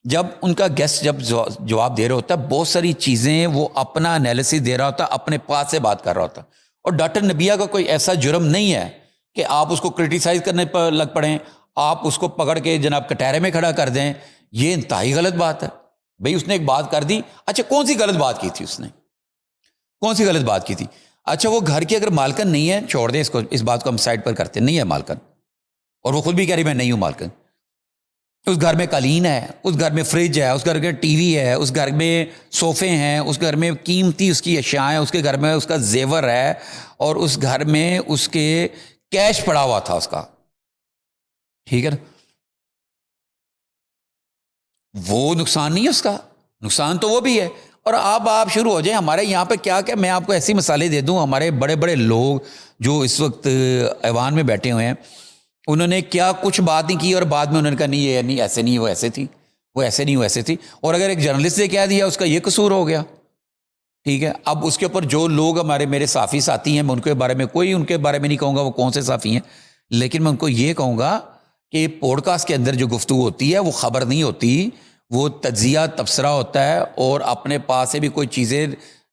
جب ان کا گیسٹ جب جواب دے رہا ہوتا ہے, بہت ساری چیزیں وہ اپنا انالیسس دے رہا ہوتا, اپنے پاس سے بات کر رہا ہوتا. اور ڈاکٹر نبیہ کا کوئی ایسا جرم نہیں ہے کہ آپ اس کو کرٹیسائز کرنے پر لگ پڑیں, آپ اس کو پکڑ کے جناب کٹہرے میں کھڑا کر دیں. یہ انتہائی غلط بات ہے. بھئی اس نے ایک بات کر دی, اچھا کون سی غلط بات کی تھی اس نے, کون سی غلط بات کی تھی؟ اچھا وہ گھر کی اگر مالکن نہیں ہے, چھوڑ دیں اس کو, اس بات کو ہم سائڈ پر کرتے نہیں ہے مالکن, اور وہ خود بھی کہہ رہی میں نہیں ہوں مالکن. اس گھر میں قالین ہے, اس گھر میں فریج ہے, اس گھر میں ٹی وی ہے, اس گھر میں صوفے ہیں, اس گھر میں قیمتی اس کی اشیاء ہیں, اس کے گھر میں اس کا زیور ہے, اور اس گھر میں اس کے کیش پڑا ہوا تھا اس کا. ٹھیک ہے نا, وہ نقصان نہیں ہے اس کا, نقصان تو وہ بھی ہے. اور آپ شروع ہو جائیں ہمارے یہاں پہ کیا میں آپ کو ایسی مثالیں دے دوں. ہمارے بڑے بڑے لوگ جو اس وقت ایوان میں بیٹھے ہوئے ہیں, انہوں نے کیا کچھ بات نہیں کی, اور بعد میں انہوں نے کہا نہیں یہ نہیں ایسے نہیں, وہ ایسے تھی, وہ ایسے نہیں, وہ ایسے تھی. اور اگر ایک جرنلسٹ نے کہہ دیا اس کا یہ قصور ہو گیا. ٹھیک ہے, اب اس کے اوپر جو لوگ میرے صحافی ساتھی ہیں, میں ان کے بارے میں ان کے بارے میں نہیں کہوں گا وہ کون سے صحافی ہیں, لیکن میں ان کو یہ کہوں گا کہ پوڈ کاسٹ کے اندر جو گفتگو ہوتی ہے وہ خبر نہیں ہوتی, وہ تجزیہ تبصرہ ہوتا ہے, اور اپنے پاس سے بھی کوئی چیزیں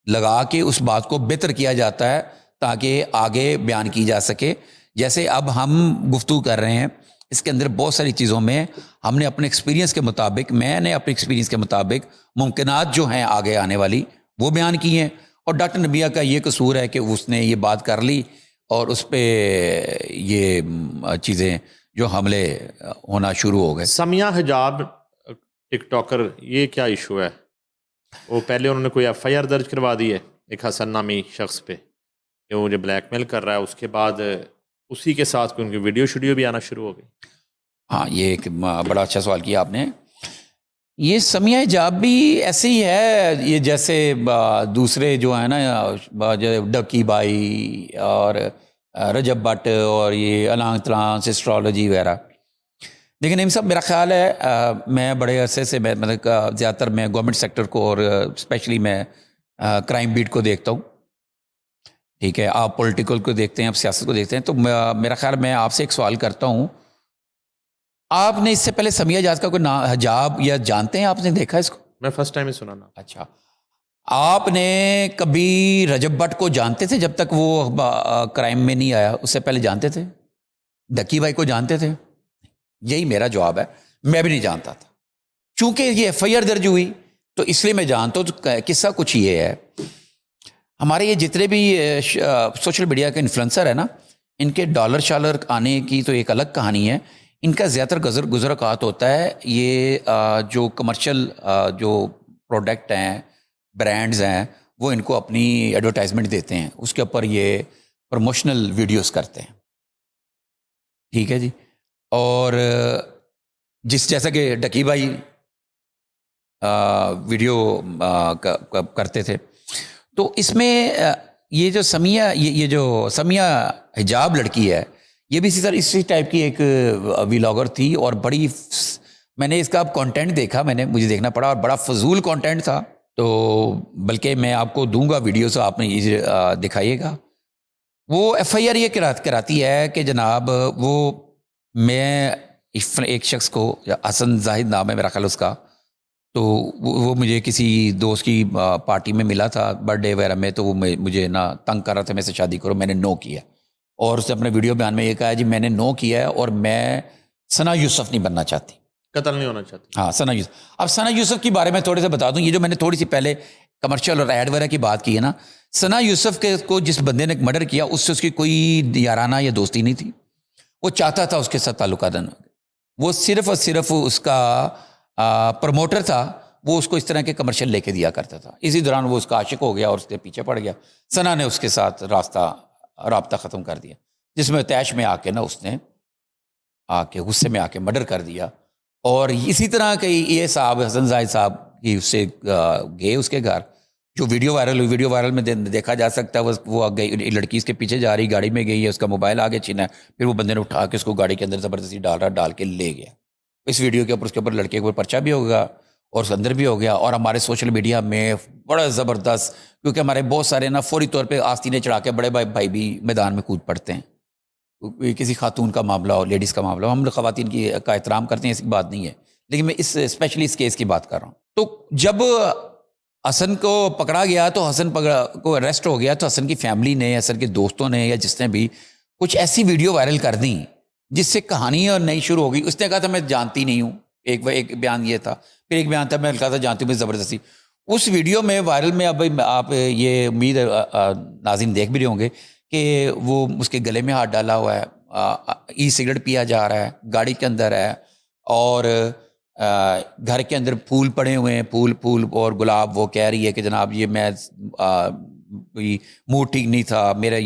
لگا کے اس بات کو بہتر کیا جاتا ہے تاکہ آگے بیان کی جا سکے. جیسے اب ہم گفتگو کر رہے ہیں, اس کے اندر بہت ساری چیزوں میں ہم نے اپنے ایکسپیرینس کے مطابق, میں نے اپنے ایکسپیرینس کے مطابق ممکنات جو ہیں آگے آنے والی وہ بیان کی ہیں. اور ڈاکٹر نبیہ کا یہ قصور ہے کہ اس نے یہ بات کر لی اور اس پہ یہ چیزیں جو حملے ہونا شروع ہو گئے. سمیہ حجاب ٹک ٹاکر, یہ کیا ایشو ہے؟ وہ پہلے انہوں نے کوئی ایف آئی آر درج کروا دی ہے ایک حسن نامی شخص پہ کہ وہ مجھے بلیک میل کر رہا ہے, اس کے بعد اسی کے ساتھ کوئی ان کی ویڈیو بھی آنا شروع ہو گئی. ہاں یہ ایک بڑا اچھا سوال کیا آپ نے. یہ سمیہ حجاب بھی ایسے ہی ہے, یہ جیسے دوسرے جو ہیں نا ڈکی بائی اور رجب بٹ اور یہ الانگ تلانس اسٹرالوجی وغیرہ. لیکن ان سب میرا خیال ہے, میں بڑے عرصے سے مطلب زیادہ تر میں گورنمنٹ سیکٹر کو اور اسپیشلی میں کرائم بیٹ کو دیکھتا ہوں. ٹھیک ہے, آپ پولیٹیکل کو دیکھتے ہیں, آپ سیاست کو دیکھتے ہیں, تو میرا خیال میں آپ سے ایک سوال کرتا ہوں, آپ نے اس سے پہلے سمیہ حجاب کا کوئی حجاب یا جانتے ہیں, آپ نے دیکھا اس کو؟ میں فرسٹ ٹائم ہی سنا نا. اچھا, آپ نے کبھی رجب بٹ کو جانتے تھے جب تک وہ کرائم میں نہیں آیا, اس سے پہلے جانتے تھے؟ ڈکی بھائی کو جانتے تھے؟ یہی میرا جواب ہے, میں بھی نہیں جانتا تھا. چونکہ یہ ایف آئی آر درج ہوئی تو اس لیے میں جانتا ہوں. تو قصہ کچھ یہ ہے, ہمارے یہ جتنے بھی سوشل میڈیا کے انفلوئنسر ہیں نا, ان کے ڈالر شالر آنے کی تو ایک الگ کہانی ہے. ان کا زیادہ تر گزر اوقات ہوتا ہے یہ جو کمرشل جو پروڈکٹ ہیں, برانڈز ہیں, وہ ان کو اپنی ایڈورٹائزمنٹ دیتے ہیں, اس کے اوپر یہ پروموشنل ویڈیوز کرتے ہیں. ٹھیک ہے جی. اور جیسا کہ ڈکی بھائی ویڈیو کرتے تھے, تو اس میں یہ جو سمیہ حجاب لڑکی ہے, یہ بھی اسی ٹائپ کی ایک ولاگر تھی, اور میں نے اس کا اب کانٹینٹ دیکھا, مجھے دیکھنا پڑا, اور بڑا فضول کانٹینٹ تھا. تو بلکہ میں آپ کو دوں گا ویڈیو, سے آپ نے یہ دکھائیے گا. وہ ایف آئی آر یہ کراتی ہے کہ جناب وہ میں ایک شخص کو, حسن زاہد نام ہے میرا خیال اس کا, تو وہ مجھے کسی دوست کی پارٹی میں ملا تھا, برتھ ڈے وغیرہ میں, تو وہ مجھے نا تنگ کر رہا تھا میں سے شادی کرو. میں نے نو کیا, اور اس نے اپنے ویڈیو بیان میں یہ کہا جی میں نے نو کیا ہے اور میں ثنا یوسف نہیں بننا چاہتی, قتل نہیں ہونا چاہتی. ہاں ثنا یوسف. اب ثنا یوسف کے بارے میں تھوڑے سے بتا دوں, یہ جو میں نے تھوڑی سی پہلے کمرشل اور ایڈ وغیرہ کی بات کی ہے نا, ثنا یوسف کو جس بندے نے مرڈر کیا اس سے اس کی کوئی یارانہ یا دوستی نہیں تھی. وہ چاہتا تھا اس کے ساتھ تعلقات, وہ صرف اور صرف اس کا پروموٹر تھا, وہ اس کو اس طرح کے کمرشل لے کے دیا کرتا تھا. اسی دوران وہ اس کا عاشق ہو گیا اور اس کے پیچھے پڑ گیا. ثنا نے اس کے ساتھ رابطہ ختم کر دیا, جس میں تیش میں آ کے نا اس نے آ کے غصے میں آ کے مرڈر کر دیا. اور اسی طرح کہ یہ صاحب حسن زاہد صاحب کی اس سے گئے اس کے گھر, جو ویڈیو وائرل ہوئی, ویڈیو وائرل میں دیکھا جا سکتا ہے وہ گئی, لڑکی اس کے پیچھے جا رہی, گاڑی میں گئی ہے, اس کا موبائل آگے چھینا ہے, پھر وہ بندے نے اٹھا کے اس کو گاڑی کے اندر زبردستی ڈال کے لے گیا. اس ویڈیو کے اوپر لڑکے کے اوپر پرچہ بھی ہوگا اور اس اندر بھی ہو گیا. اور ہمارے سوشل میڈیا میں بڑا زبردست, کیونکہ ہمارے بہت سارے نا فوری طور پہ آستینیں چڑھا کے بڑے بھائی بھی میدان میں کود پڑتے ہیں. کسی خاتون کا معاملہ ہو, لیڈیز کا معاملہ ہو, ہم خواتین کا احترام کرتے ہیں, ایسی بات نہیں ہے, لیکن میں اسپیشلی اس کیس کی بات کر رہا ہوں. تو جب حسن کو پکڑا گیا تو حسن کو اریسٹ ہو گیا, تو حسن کی فیملی نے, حسن کے دوستوں نے, یا جس نے بھی کچھ ایسی ویڈیو وائرل کر دیں جس سے کہانی اور نئی شروع ہو گئی. اس نے کہا تھا میں جانتی نہیں ہوں, ایک بیان یہ تھا, پھر ایک بیان تھا میں کہا تھا جانتی ہوں, میں زبردستی. اس ویڈیو میں وائرل میں اب آپ یہ امید ناظرین دیکھ بھی رہے ہوں گے کہ وہ اس کے گلے میں ہاتھ ڈالا ہوا ہے, ای سگریٹ پیا جا رہا ہے, گاڑی کے اندر ہے, اور گھر کے اندر پھول پڑے ہوئے ہیں, پھول اور گلاب. وہ کہہ رہی ہے کہ جناب یہ میں موڈ ٹھیک نہیں تھا, میرا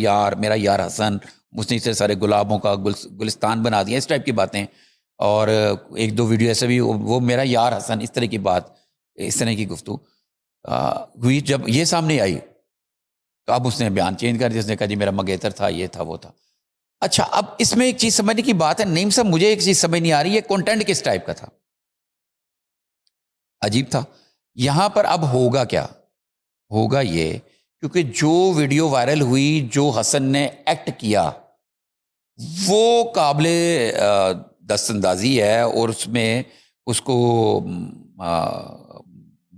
یار حسن, اس نے اتنے سارے گلابوں کا گلستان بنا دیا, اس ٹائپ کی باتیں. اور ایک دو ویڈیو ایسے بھی, وہ میرا یار حسن, اس طرح کی بات, اس طرح کی گفتگو ہوئی. جب یہ سامنے آئی تو اب اس نے بیان چینج کر دیا, اس نے کہا جی میرا مگیتر تھا, یہ تھا, وہ تھا. اچھا, اب اس میں ایک چیز سمجھنے کی بات ہے نعیم صاحب, مجھے ایک چیز سمجھ نہیں آ رہی ہے, کنٹینٹ کس ٹائپ کا تھا, عجیب تھا. یہاں پر اب ہوگا کیا, ہوگا یہ, کیونکہ جو ویڈیو وائرل ہوئی, جو حسن نے ایکٹ کیا, وہ قابل دست اندازی ہے, اور اس میں اس کو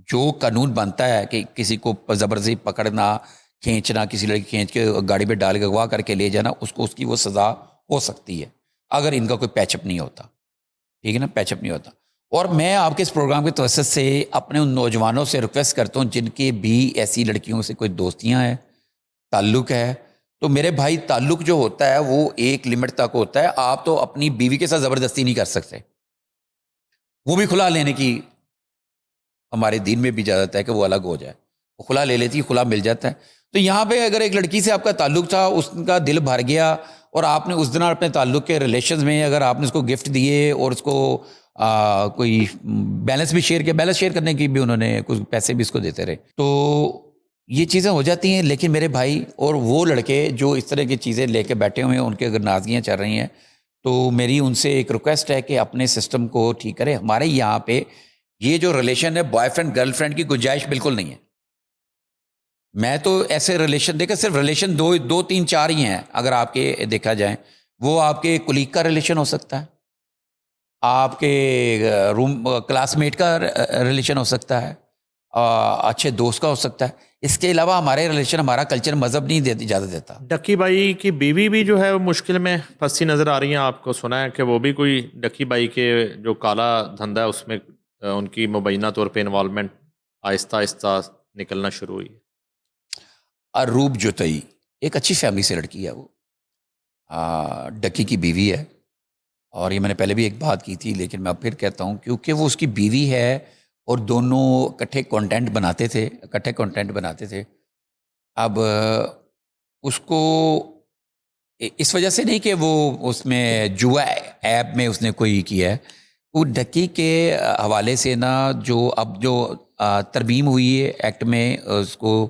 جو قانون بنتا ہے کہ کسی کو زبردستی پکڑنا, کھینچنا, کسی لڑکی کھینچ کے گاڑی پہ ڈال کے اغوا کر کے لے جانا, اس کی وہ سزا ہو سکتی ہے اگر ان کا کوئی پیچ اپ نہیں ہوتا. ٹھیک ہے نا, پیچ اپ نہیں ہوتا. اور میں آپ کے اس پروگرام کے توسط سے اپنے ان نوجوانوں سے ریکویسٹ کرتا ہوں جن کے بھی ایسی لڑکیوں سے کوئی دوستیاں ہیں, تعلق ہے, تو میرے بھائی تعلق جو ہوتا ہے وہ ایک لمٹ تک ہوتا ہے. آپ تو اپنی بیوی کے ساتھ زبردستی نہیں کر سکتے, وہ بھی کھلا لینے کی ہمارے دین میں بھی اجازت ہے کہ وہ الگ ہو جائے, وہ کھلا لے لیتی, کھلا مل جاتا ہے. تو یہاں پہ اگر ایک لڑکی سے آپ کا تعلق تھا, اس کا دل بھر گیا, اور آپ نے اس دن اپنے تعلق کے ریلیشنز میں اگر آپ نے اس کو گفٹ دیے اور اس کو کوئی بیلنس بھی شیئر کیا, بیلنس شیئر کرنے کی بھی انہوں نے کچھ پیسے بھی اس کو دیتے رہے, تو یہ چیزیں ہو جاتی ہیں. لیکن میرے بھائی اور وہ لڑکے جو اس طرح کی چیزیں لے کے بیٹھے ہوئے ہیں, ان کے اگر نازگیاں چل رہی ہیں, تو میری ان سے ایک ریکویسٹ ہے کہ اپنے سسٹم کو ٹھیک کرے. ہمارے یہاں پہ یہ جو ریلیشن ہے بوائے فرینڈ گرل فرینڈ کی گنجائش بالکل نہیں ہے. میں تو ایسے ریلیشن دیکھا, صرف ریلیشن دو تین چار ہی ہیں اگر آپ کے دیکھا جائیں. وہ آپ کے کلیگ کا ریلیشن ہو سکتا ہے, آپ کے روم کلاس میٹ کا ریلیشن ہو سکتا ہے, اچھے دوست کا ہو سکتا ہے. اس کے علاوہ ہمارے ریلیشن, ہمارا کلچر, مذہب نہیں اجازت دیتا. ڈکی بھائی کی بیوی بھی جو ہے وہ مشکل میں پھنسی نظر آ رہی ہیں. آپ کو سنا ہے کہ وہ بھی کوئی ڈکی بھائی کے جو کالا دھندا ہے اس میں ان کی مبینہ طور پہ انوالومنٹ آہستہ آہستہ نکلنا شروع ہوئی ہے. اروب جوتئی ایک اچھی فیملی سے لڑکی ہے, وہ ڈکی کی بیوی ہے. اور یہ میں نے پہلے بھی ایک بات کی تھی, لیکن میں اب پھر کہتا ہوں, کیونکہ وہ اس کی بیوی ہے اور دونوں اکٹھے کنٹینٹ بناتے تھے. اب اس کو اس وجہ سے نہیں کہ وہ اس میں جوا ایپ میں اس نے کوئی کیا ہے, وہ ڈکی کے حوالے سے نا جو ترمیم ہوئی ہے ایکٹ میں, اس کو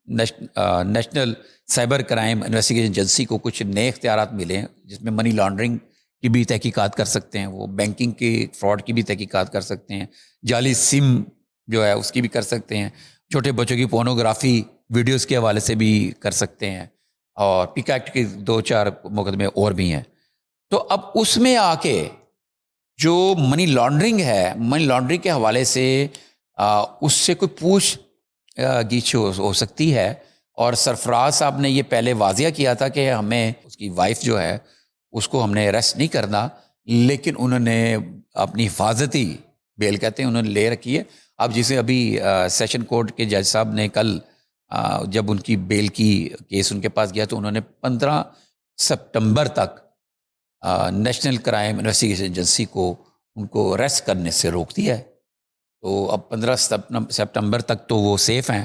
national cyber crime investigation agency کو کچھ نئے اختیارات ملے ہیں, جس میں منی لانڈرنگ کی بھی تحقیقات کر سکتے ہیں، وہ بینکنگ کی فراڈ کی بھی تحقیقات کر سکتے ہیں، جعلی سم جو ہے اس کی بھی کر سکتے ہیں، چھوٹے بچوں کی پورنوگرافی ویڈیوز کے حوالے سے بھی کر سکتے ہیں، اور پک ایکٹ کے 2-4 مقدمے اور بھی ہیں. تو اب اس میں آ کے جو منی لانڈرنگ ہے، منی لانڈرنگ کے حوالے سے اس سے کوئی پوچھ گچھ ہو سکتی ہے. اور سرفراز صاحب نے یہ پہلے واضح کیا تھا کہ ہمیں اس کی وائف جو ہے اس کو ہم نے اریسٹ نہیں کرنا، لیکن انہوں نے اپنی حفاظتی بیل کہتے ہیں انہوں نے لے رکھی ہے. اب جسے ابھی سیشن کورٹ کے جج صاحب نے کل جب ان کی بیل کی کیس ان کے پاس گیا تو انہوں نے 15 سپتمبر تک نیشنل کرائم انویسٹیگیشن ایجنسی کو ان کو اریسٹ کرنے سے روک دیا ہے. تو اب 15 سپتمبر تک تو وہ سیف ہیں،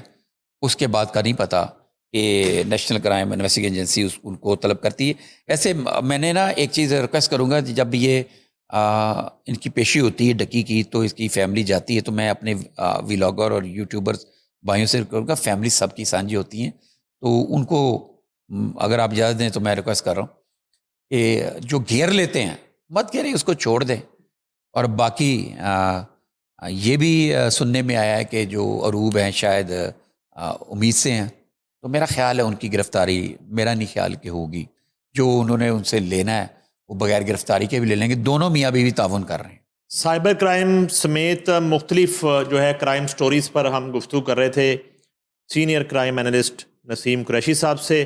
اس کے بعد کا نہیں پتہ کہ نیشنل کرائم انویسٹیگیشن ایجنسی ان کو طلب کرتی ہے. ایسے میں نے نا ایک چیز ریکویسٹ کروں گا، جب یہ ان کی پیشی ہوتی ہے ڈکی کی تو اس کی فیملی جاتی ہے، تو میں اپنے ویلاگر اور یوٹیوبر بھائیوں سے کروں گا، فیملی سب کی سانجھی ہوتی ہیں، تو ان کو اگر آپ اجازت دیں تو میں ریکویسٹ کر رہا ہوں کہ جو گھیر لیتے ہیں مت گھیریں، اس کو چھوڑ دیں. اور باقی یہ بھی سننے میں آیا ہے کہ جو عروب ہیں شاید امید سے ہیں، تو میرا خیال ہے ان کی گرفتاری میرا نہیں خیال کہ ہوگی. جو انہوں نے ان سے لینا ہے وہ بغیر گرفتاری کے بھی لے لیں گے. دونوں میاں بیوی تعاون کر رہے ہیں. سائبر کرائم سمیت مختلف جو ہے کرائم سٹوریز پر ہم گفتگو کر رہے تھے سینئر کرائم اینالسٹ نسیم قریشی صاحب سے.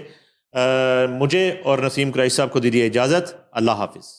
مجھے اور نسیم قریشی صاحب کو دیجیے اجازت. اللہ حافظ.